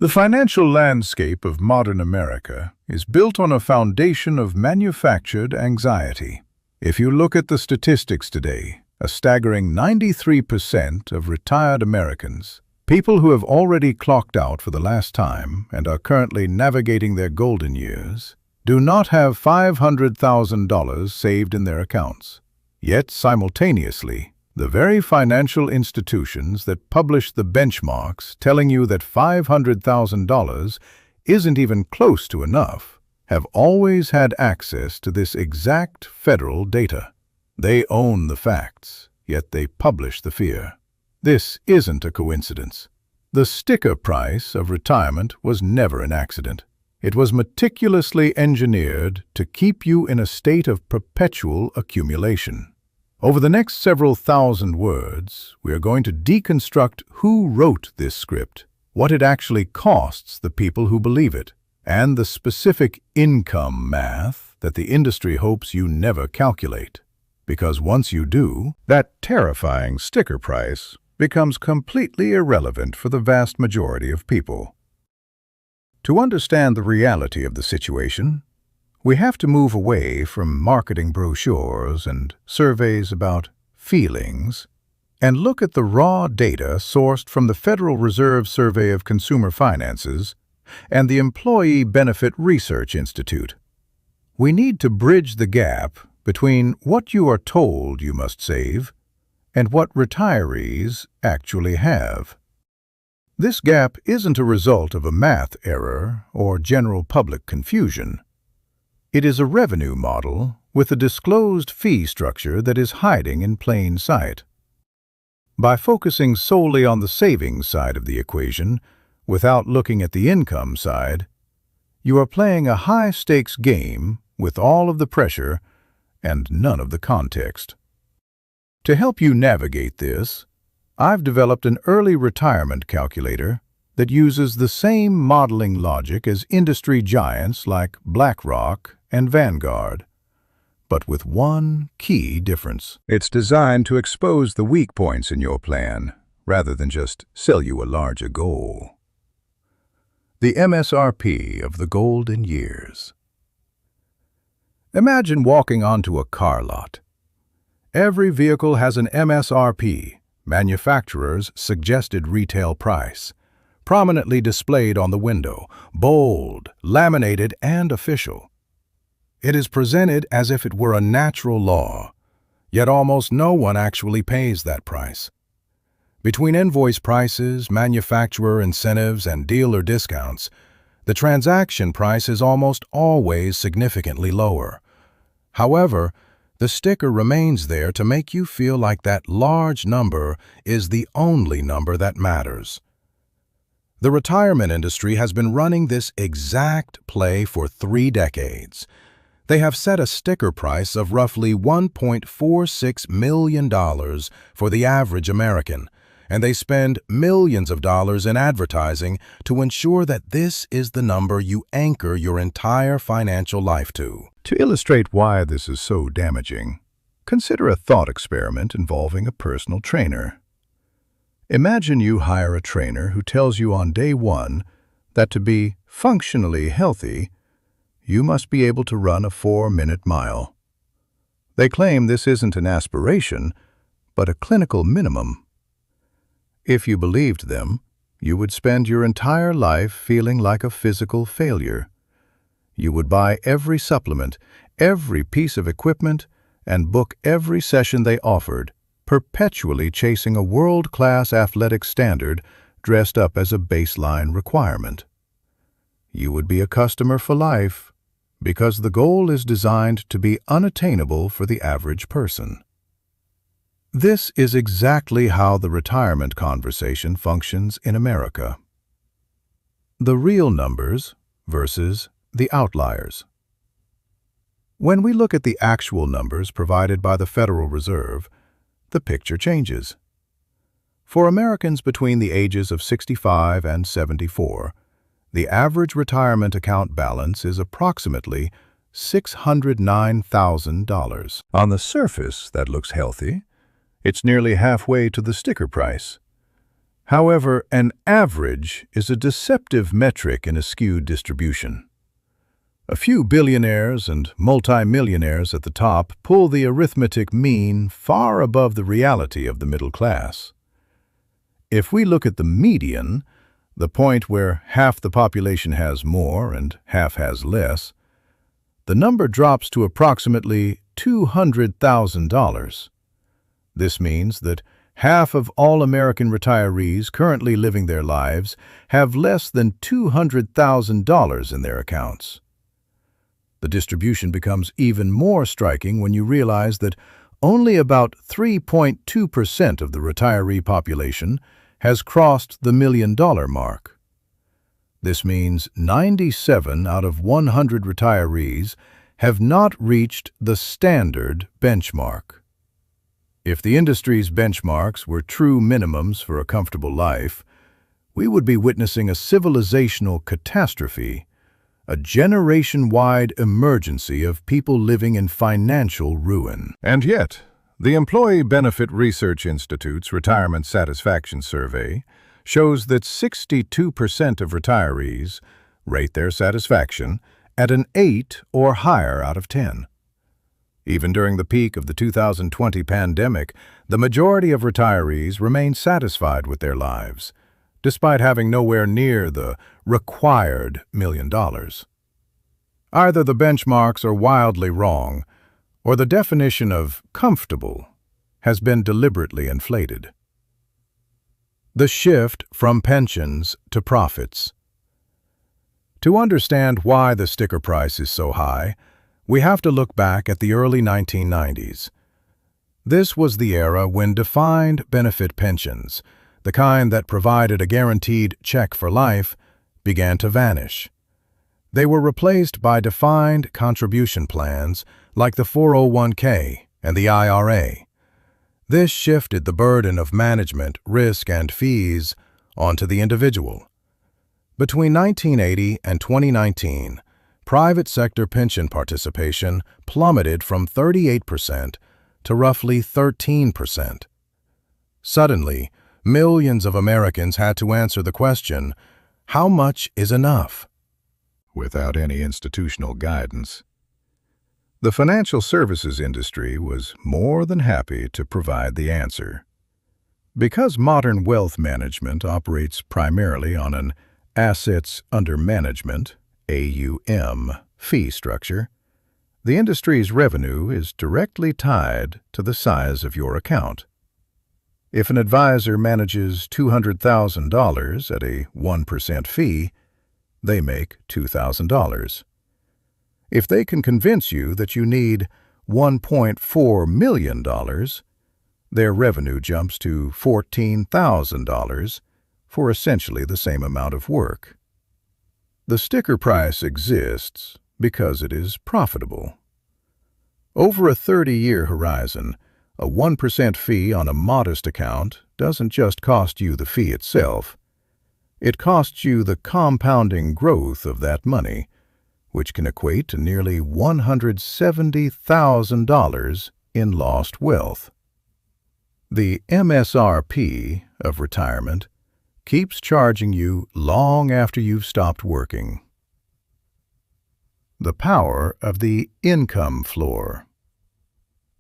The financial landscape of modern America is built on a foundation of manufactured anxiety. If you look at the statistics today, a staggering 93% of retired Americans, people who have already clocked out for the last time and are currently navigating their golden years, do not have $500,000 saved in their accounts. Yet, simultaneously, the very financial institutions that publish the benchmarks telling you that $500,000 isn't even close to enough have always had access to this exact federal data. They own the facts, yet they publish the fear. This isn't a coincidence. The sticker price of retirement was never an accident. It was meticulously engineered to keep you in a state of perpetual accumulation. Over the next several thousand words, we are going to deconstruct who wrote this script, what it actually costs the people who believe it, and the specific income math that the industry hopes you never calculate. Because once you do, that terrifying sticker price becomes completely irrelevant for the vast majority of people. To understand the reality of the situation, we have to move away from marketing brochures and surveys about feelings and look at the raw data sourced from the Federal Reserve Survey of Consumer Finances and the Employee Benefit Research Institute. We need to bridge the gap between what you are told you must save and what retirees actually have. This gap isn't a result of a math error or general public confusion. It is a revenue model with a disclosed fee structure that is hiding in plain sight. By focusing solely on the savings side of the equation, without looking at the income side, you are playing a high-stakes game with all of the pressure and none of the context. To help you navigate this, I've developed an early retirement calculator that uses the same modeling logic as industry giants like BlackRock and Vanguard, but with one key difference. It's designed to expose the weak points in your plan, rather than just sell you a larger goal. The MSRP of the golden years. Imagine walking onto a car lot. Every vehicle has an MSRP, manufacturer's suggested retail price, prominently displayed on the window, bold, laminated, and official. It is presented as if it were a natural law, yet almost no one actually pays that price. Between invoice prices, manufacturer incentives, and dealer discounts, the transaction price is almost always significantly lower. However, the sticker remains there to make you feel like that large number is the only number that matters. The retirement industry has been running this exact play for 3 decades. They have set a sticker price of roughly $1.46 million for the average American, and they spend millions of dollars in advertising to ensure that this is the number you anchor your entire financial life to. To illustrate why this is so damaging, consider a thought experiment involving a personal trainer. Imagine you hire a trainer who tells you on day 1 that to be functionally healthy, you must be able to run a 4-minute mile. They claim this isn't an aspiration, but a clinical minimum. If you believed them, you would spend your entire life feeling like a physical failure. You would buy every supplement, every piece of equipment, and book every session they offered, perpetually chasing a world-class athletic standard dressed up as a baseline requirement. You would be a customer for life, because the goal is designed to be unattainable for the average person. This is exactly how the retirement conversation functions in America. The real numbers versus the outliers. When we look at the actual numbers provided by the Federal Reserve, the picture changes. For Americans between the ages of 65 and 74, the average retirement account balance is approximately $609,000. On the surface, that looks healthy. It's nearly halfway to the sticker price. However, an average is a deceptive metric in a skewed distribution. A few billionaires and multimillionaires at the top pull the arithmetic mean far above the reality of the middle class. If we look at the median, the point where half the population has more and half has less, the number drops to approximately $200,000. This means that half of all American retirees currently living their lives have less than $200,000 in their accounts. The distribution becomes even more striking when you realize that only about 3.2% of the retiree population has crossed the $1 million mark. This means 97 out of 100 retirees have not reached the standard benchmark. If the industry's benchmarks were true minimums for a comfortable life, we would be witnessing a civilizational catastrophe, a generation-wide emergency of people living in financial ruin. And yet, the Employee Benefit Research Institute's Retirement Satisfaction Survey shows that 62% of retirees rate their satisfaction at an 8 or higher out of 10. Even during the peak of the 2020 pandemic, the majority of retirees remain satisfied with their lives, despite having nowhere near the required $1 million. Either the benchmarks are wildly wrong, or the definition of comfortable has been deliberately inflated. The shift from pensions to profits. To understand why the sticker price is so high, we have to look back at the early 1990s. This was the era when defined benefit pensions, the kind that provided a guaranteed check for life, began to vanish. They were replaced by defined contribution plans like the 401k and the IRA. This shifted the burden of management, risk, and fees onto the individual. Between 1980 and 2019, private sector pension participation plummeted from 38% to roughly 13%. Suddenly, millions of Americans had to answer the question, how much is enough? Without any institutional guidance. The financial services industry was more than happy to provide the answer. Because modern wealth management operates primarily on an assets under management, AUM, fee structure, the industry's revenue is directly tied to the size of your account. If an advisor manages $200,000 at a 1% fee, they make $2,000. If they can convince you that you need $1.4 million, their revenue jumps to $14,000 for essentially the same amount of work. The sticker price exists because it is profitable. Over a 30-year horizon, a 1% fee on a modest account doesn't just cost you the fee itself. It costs you the compounding growth of that money, which can equate to nearly $170,000 in lost wealth. The MSRP of retirement keeps charging you long after you've stopped working. The power of the income floor.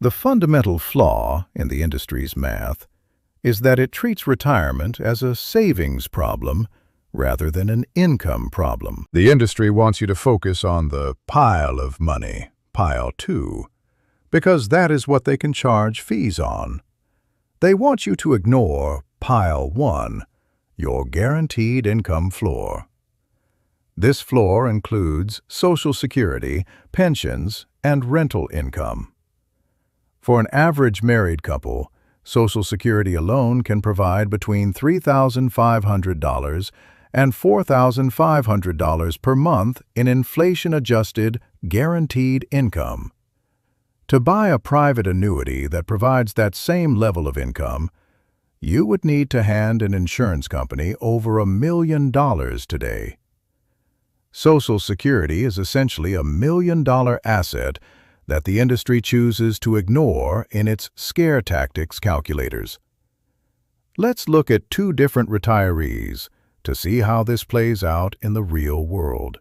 The fundamental flaw in the industry's math is that it treats retirement as a savings problem rather than an income problem. The industry wants you to focus on the pile of money, pile 2, because that is what they can charge fees on. They want you to ignore pile 1, your guaranteed income floor. This floor includes Social Security, pensions, and rental income. For an average married couple, Social Security alone can provide between $3,500 and $4,500 per month in inflation-adjusted, guaranteed income. To buy a private annuity that provides that same level of income, you would need to hand an insurance company over $1 million today. Social Security is essentially a $1 million asset that the industry chooses to ignore in its scare tactics calculators. Let's look at two different retirees to see how this plays out in the real world.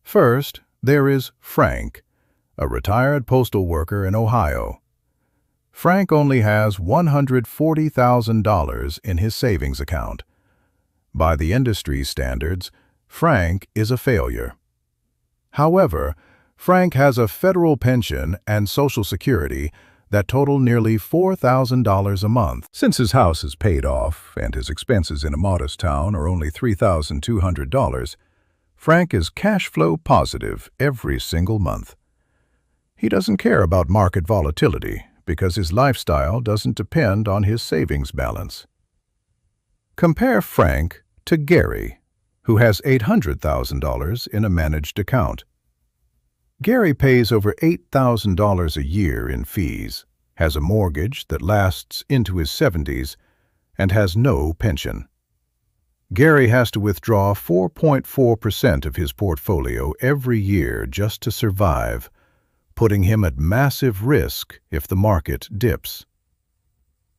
First, there is Frank, a retired postal worker in Ohio. Frank only has $140,000 in his savings account. By the industry standards, Frank is a failure. However, Frank has a federal pension and Social Security that total nearly $4,000 a month. Since his house is paid off and his expenses in a modest town are only $3,200, Frank is cash flow positive every single month. He doesn't care about market volatility because his lifestyle doesn't depend on his savings balance. Compare Frank to Gary, who has $800,000 in a managed account. Gary pays over $8,000 a year in fees, has a mortgage that lasts into his 70s, and has no pension. Gary has to withdraw 4.4% of his portfolio every year just to survive, putting him at massive risk if the market dips.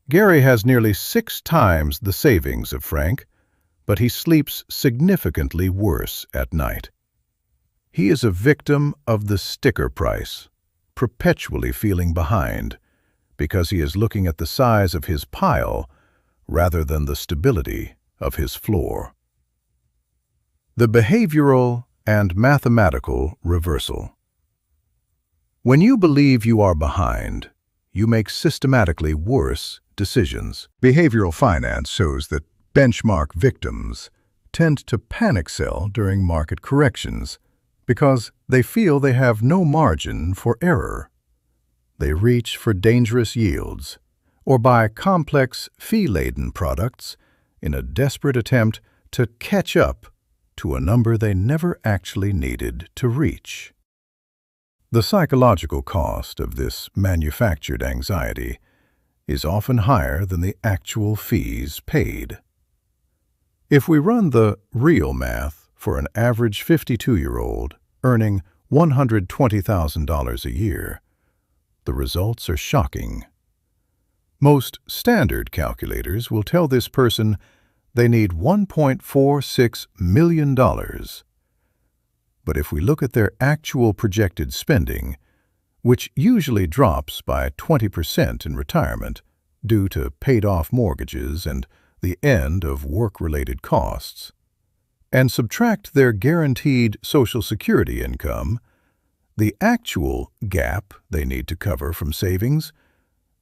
Gary has nearly 6 times the savings of Frank, but he sleeps significantly worse at night. He is a victim of the sticker price, perpetually feeling behind, because he is looking at the size of his pile rather than the stability of his floor. The behavioral and mathematical reversal. When you believe you are behind, you make systematically worse decisions. Behavioral finance shows that benchmark victims tend to panic sell during market corrections because they feel they have no margin for error. They reach for dangerous yields or buy complex, fee-laden products in a desperate attempt to catch up to a number they never actually needed to reach. The psychological cost of this manufactured anxiety is often higher than the actual fees paid. If we run the real math for an average 52-year-old earning $120,000 a year, the results are shocking. Most standard calculators will tell this person they need $1.46 million. But if we look at their actual projected spending, which usually drops by 20% in retirement due to paid-off mortgages and the end of work-related costs, and subtract their guaranteed Social Security income, the actual gap they need to cover from savings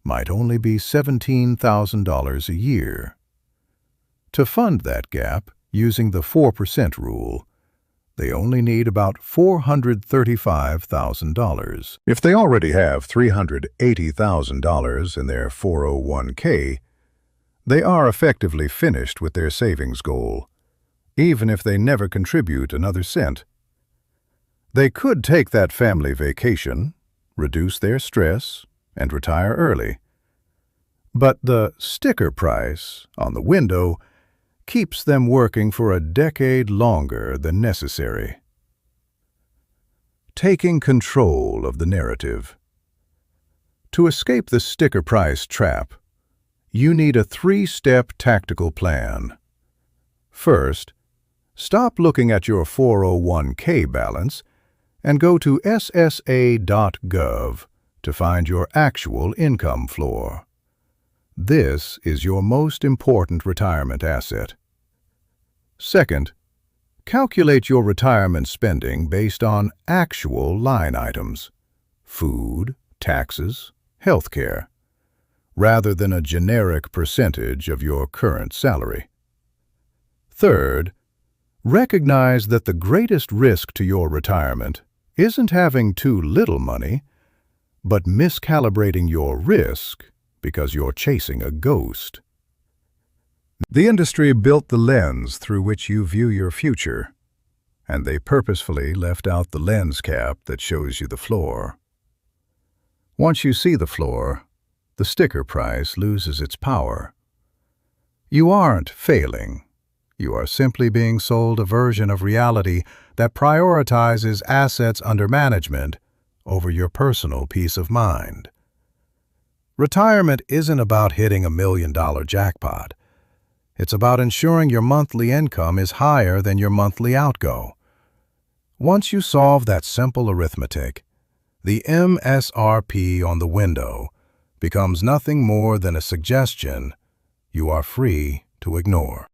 might only be $17,000 a year. To fund that gap, using the 4% rule, they only need about $435,000. If they already have $380,000 in their 401k, they are effectively finished with their savings goal, even if they never contribute another cent. They could take that family vacation, reduce their stress, and retire early. But the sticker price on the window keeps them working for a decade longer than necessary. Taking control of the narrative. To escape the sticker price trap, you need a 3-step tactical plan. First, stop looking at your 401k balance and go to ssa.gov to find your actual income floor. This is your most important retirement asset. Second, calculate your retirement spending based on actual line items, food, taxes, healthcare, rather than a generic percentage of your current salary. Third, recognize that the greatest risk to your retirement isn't having too little money, but miscalibrating your risk because you're chasing a ghost. The industry built the lens through which you view your future, and they purposefully left out the lens cap that shows you the floor. Once you see the floor, the sticker price loses its power. You aren't failing. You are simply being sold a version of reality that prioritizes assets under management over your personal peace of mind. Retirement isn't about hitting $1 million jackpot. It's about ensuring your monthly income is higher than your monthly outgo. Once you solve that simple arithmetic, the MSRP on the window becomes nothing more than a suggestion you are free to ignore.